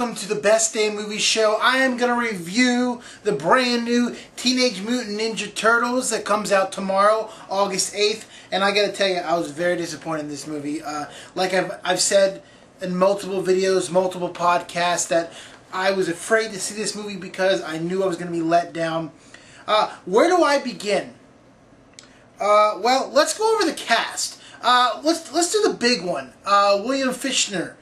welcome to the Best Day Movie Show. I am going to review the brand new Teenage Mutant Ninja Turtles that comes out tomorrow, August 8th. And I got to tell you, I was very disappointed in this movie. Like I've said in multiple videos, multiple podcasts, that I was afraid to see this movie because I knew I was going to be let down. Where do I begin? Well, let's go over the cast. Let's do the big one. William Fichtner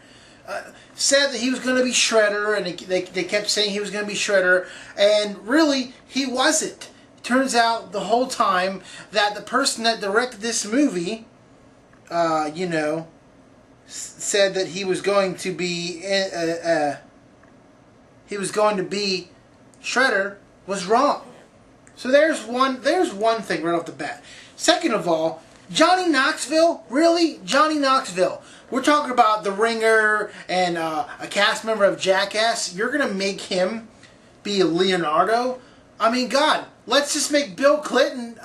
said that he was going to be Shredder, and they kept saying he was going to be Shredder, and really, he wasn't. It turns out the whole time that the person that directed this movie, said that he was going to be Shredder, was wrong. So there's one thing right off the bat. Second of all, Johnny Knoxville? Really? Johnny Knoxville. We're talking about The Ringer and a cast member of Jackass. You're going to make him be Leonardo? I mean, God, let's just make Bill Clinton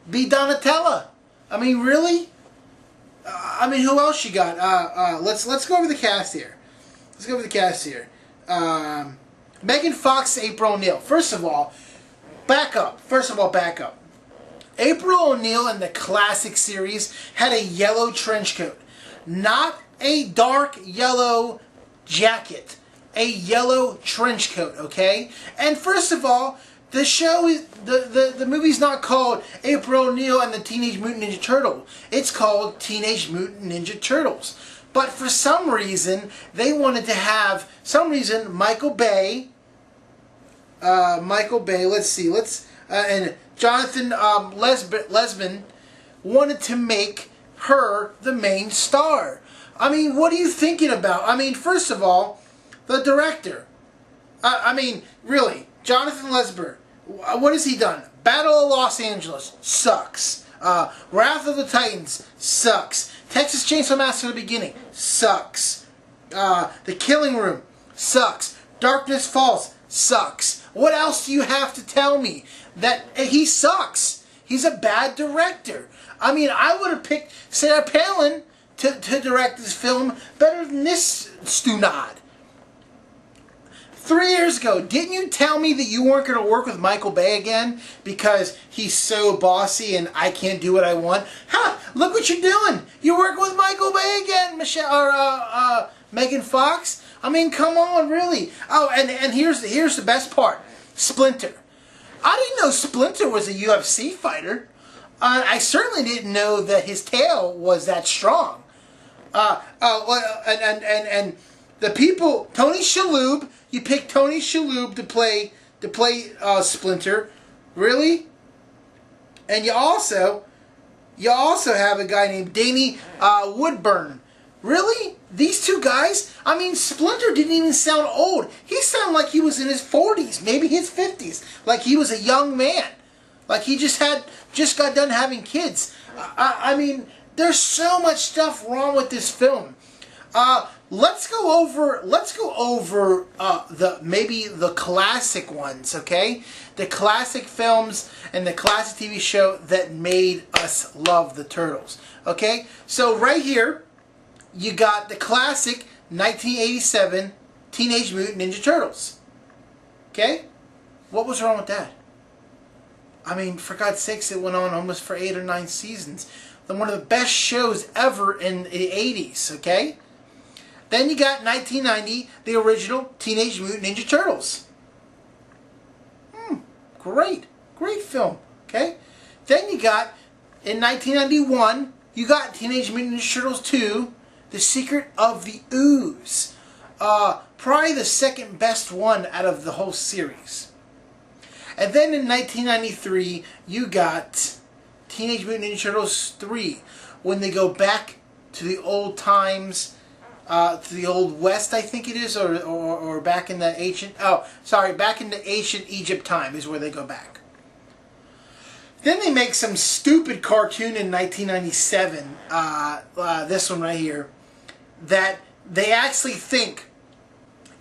be Donatella. I mean, really? I mean, who else you got? Let's go over the cast here. Megan Fox, April O'Neil. First of all, back up. April O'Neil in the classic series had a yellow trench coat. Not a dark yellow jacket. A yellow trench coat, okay? And first of all, the show is the movie's not called April O'Neil and the Teenage Mutant Ninja Turtle. It's called Teenage Mutant Ninja Turtles. But for some reason, they wanted to have Michael Bay, and Jonathan Lesman wanted to make her the main star. I mean, what are you thinking about? I mean, first of all, the director. I mean, really, Jonathan Lesber, what has he done? Battle of Los Angeles sucks. Wrath of the Titans sucks. Texas Chainsaw Massacre: The Beginning sucks. The Killing Room sucks. Darkness Falls sucks. What else do you have to tell me? That he sucks. He's a bad director. I mean, I would have picked Sarah Palin to direct this film better than this stunad. 3 years ago, didn't you tell me that you weren't going to work with Michael Bay again because he's so bossy and I can't do what I want? Ha! Look what you're doing. You're working with Michael Bay again, Megan Fox. I mean, come on, really. Oh, and here's the best part. Splinter. I didn't know Splinter was a UFC fighter. I certainly didn't know that his tail was that strong. And the people, Tony Shalhoub, you picked Tony Shalhoub to play Splinter, really? And you also have a guy named Danny Woodburn. Really? These two guys? I mean, Splinter didn't even sound old. He sounded like he was in his 40s, maybe his 50s. Like he was a young man. Like he just got done having kids. I mean, there's so much stuff wrong with this film. Let's go over the classic ones, okay? The classic films and the classic TV show that made us love the Turtles. Okay? So right here, you got the classic 1987 Teenage Mutant Ninja Turtles. Okay? What was wrong with that? I mean, for God's sakes, it went on almost for 8 or 9 seasons. Then one of the best shows ever in the 80s, okay? Then you got 1990, the original Teenage Mutant Ninja Turtles. Great film, okay? Then you got, in 1991, you got Teenage Mutant Ninja Turtles 2, The Secret of the Ooze. Probably the second best one out of the whole series. And then in 1993, you got Teenage Mutant Ninja Turtles 3, when they go back to the old times, to the Old West, I think it is, or back in the ancient, back in the ancient Egypt time is where they go back. Then they make some stupid cartoon in 1997, this one right here, that they actually think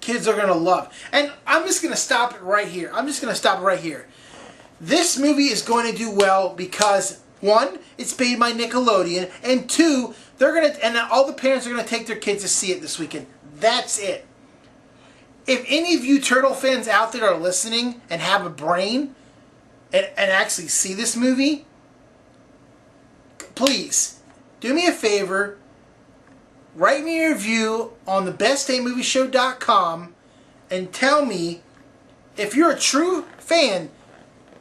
kids are going to love. And I'm just going to stop it right here. This movie is going to do well because, one, it's made by Nickelodeon, and two, and all the parents are going to take their kids to see it this weekend. That's it. if any of you Turtle fans out there are listening and have a brain and actually see this movie, please do me a favor. Write me a review on the bestdaymovieshow.com and tell me, if you're a true fan,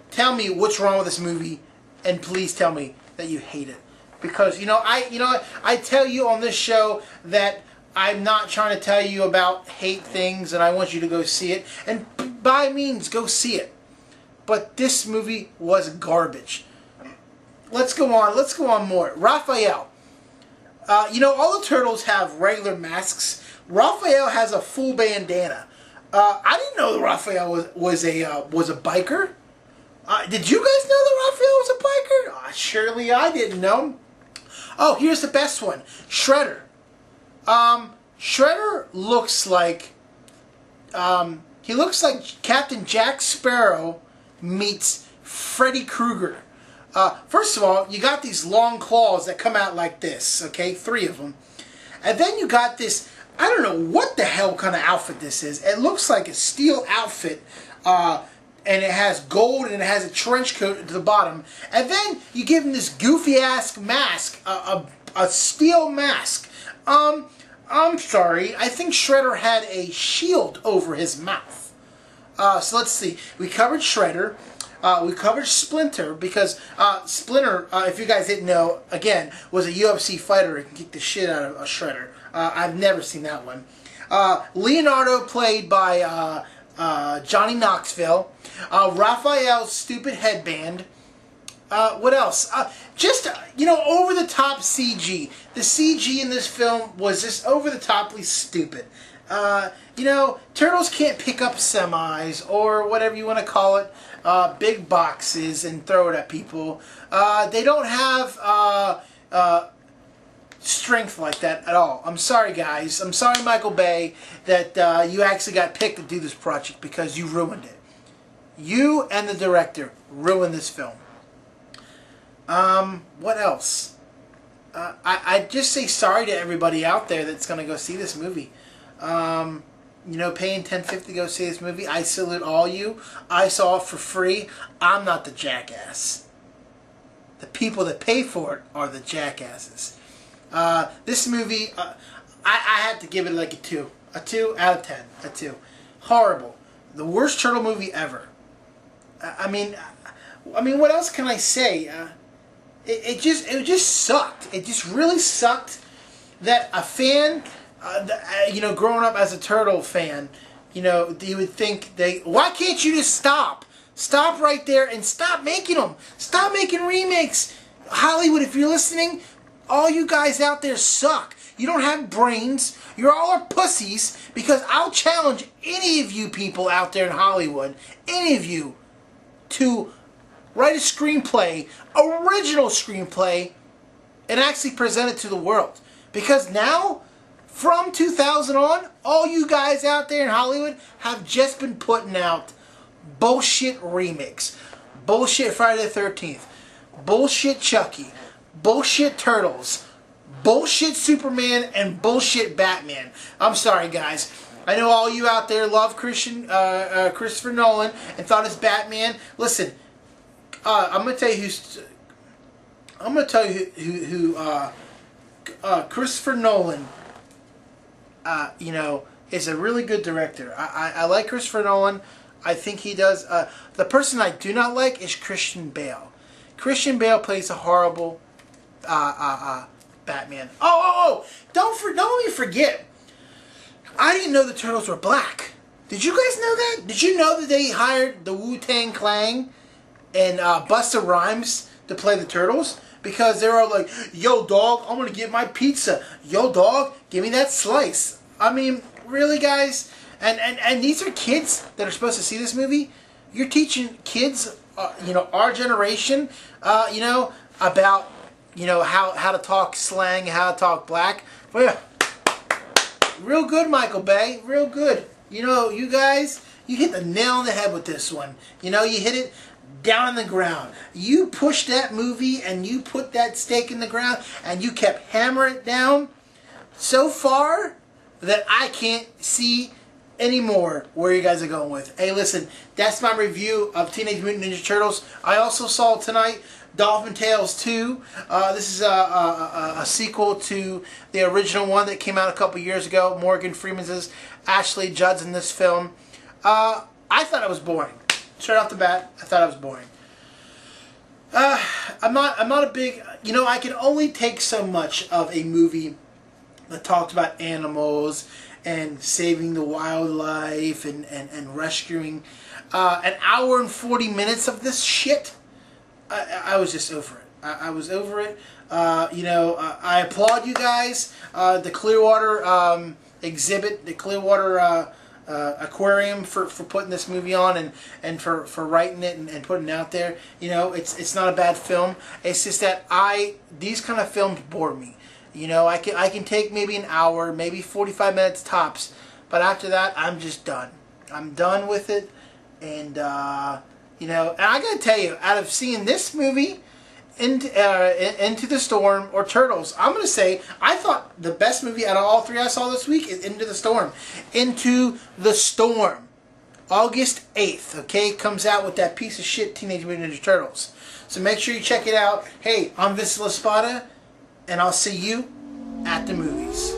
tell me what's wrong with this movie, and please tell me that you hate it. Because I tell you on this show that I'm not trying to tell you about hate things, and I want you to go see it, and by means go see it. But this movie was garbage. Let's go on more. Raphael. All the Turtles have regular masks. Raphael has a full bandana. I didn't know that Raphael was a biker. Did you guys know that Raphael was a biker? Surely I didn't know. Oh, here's the best one. Shredder. Shredder looks like he looks like Captain Jack Sparrow meets Freddy Krueger. First of all, you got these long claws that come out like this, okay? 3 of them. And then you got this, I don't know what the hell kind of outfit this is. It looks like a steel outfit, and it has gold, and it has a trench coat at the bottom. And then you give him this goofy-ass mask, a steel mask. I'm sorry, I think Shredder had a shield over his mouth. So let's see. We covered Shredder. We covered Splinter, because Splinter, if you guys didn't know, again, was a UFC fighter who can kick the shit out of a Shredder. I've never seen that one. Leonardo, played by Johnny Knoxville. Raphael's stupid headband. What else? Over-the-top CG. The CG in this film was just over-the-toply stupid. Turtles can't pick up semis, or whatever you want to call it, big boxes, and throw it at people. They don't have strength like that at all. I'm sorry, guys. I'm sorry, Michael Bay, that you actually got picked to do this project, because you ruined it. You and the director ruined this film. What else? I just say sorry to everybody out there that's going to go see this movie. Paying $10.50 to go see this movie. I salute all you. I saw it for free. I'm not the jackass. The people that pay for it are the jackasses. This movie, I had to give it like a 2. A 2 out of 10. A 2. Horrible. The worst turtle movie ever. I mean, what else can I say? It just sucked. It just really sucked that a fan, growing up as a Turtle fan, you would think why can't you just stop? Stop right there and stop making them. Stop making remakes. Hollywood, if you're listening, all you guys out there suck. You don't have brains. You're all are pussies, because I'll challenge any of you people out there in Hollywood, any of you, to write a screenplay, original screenplay, and actually present it to the world. Because now, from 2000 on, all you guys out there in Hollywood have just been putting out bullshit remakes. Bullshit Friday the 13th. Bullshit Chucky. Bullshit Turtles. Bullshit Superman, and bullshit Batman. I'm sorry, guys. I know all you out there love Christopher Nolan and thought it's Batman. Listen, I'm gonna tell you who Christopher Nolan, is a really good director. I like Christopher Nolan. I think he does. The person I do not like is Christian Bale. Christian Bale plays a horrible Batman. Don't let me forget. I didn't know the Turtles were black. Did you guys know that? Did you know that they hired the Wu-Tang Clan and Busta Rhymes to play the Turtles? Because they were like, yo, dog, I'm going to get my pizza. Yo, dog, give me that slice. I mean, really, guys? And these are kids that are supposed to see this movie. You're teaching kids, our generation, about, how to talk slang, how to talk black. Well, yeah. Real good, Michael Bay. Real good. You guys, you hit the nail on the head with this one. You hit it down on the ground. You pushed that movie and you put that stake in the ground and you kept hammering it down so far that I can't see anymore where you guys are going with. Hey, listen, that's my review of Teenage Mutant Ninja Turtles. I also saw tonight Dolphin Tales 2. This is a sequel to the original one that came out a couple years ago. Morgan Freeman's as Ashley Judd's in this film. I thought it was boring. Straight off the bat, I thought it was boring. I'm not a big, you know, I can only take so much of a movie that talks about animals and saving the wildlife and rescuing. An hour and 40 minutes of this shit, I was just over it. I was over it. You know, I applaud you guys. The Clearwater exhibit, the Clearwater aquarium for putting this movie on and for writing it and putting it out there. You know, it's not a bad film. It's just that these kind of films bore me. You know, I can take maybe an hour, maybe 45 minutes tops, but after that I'm just done. I'm done with it. And you know, and I gotta tell you, out of seeing this movie, Into the Storm or Turtles, I'm gonna say I thought the best movie out of all three I saw this week is Into the Storm. Into the Storm, August 8th. Okay, comes out with that piece of shit Teenage Mutant Ninja Turtles. So make sure you check it out. Hey, I'm Vince LaSpada, and I'll see you at the movies.